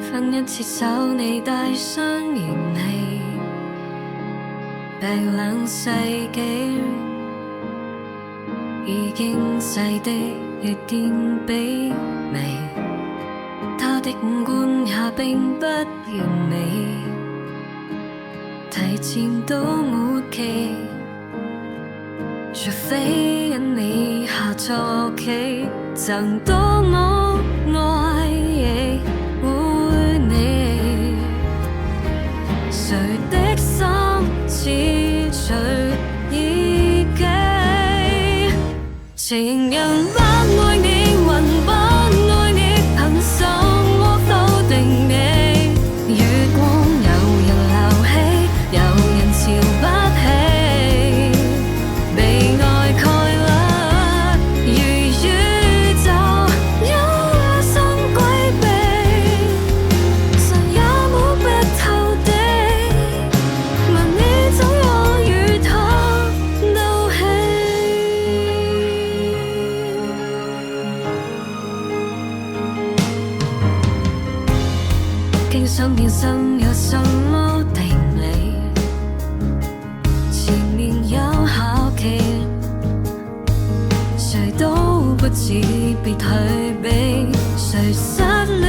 分一次手，你帶雙嫌棄，逼兩世紀，已經細的越見卑微。他的五官也並不完美，提前到末期，除非因你下錯棋，曾多麼愛亦會你。誰的心似隨意己，情人不愛你，還不愛你，憑什麼否定你？月光有人流氣，有人瞧不起，被愛蓋勒，如宇宙有心詭秘，誰也摸不透的，問你怎麼與他鬥氣。經想變心有什麼定理？前面有考期，誰都不自別退避，誰失戀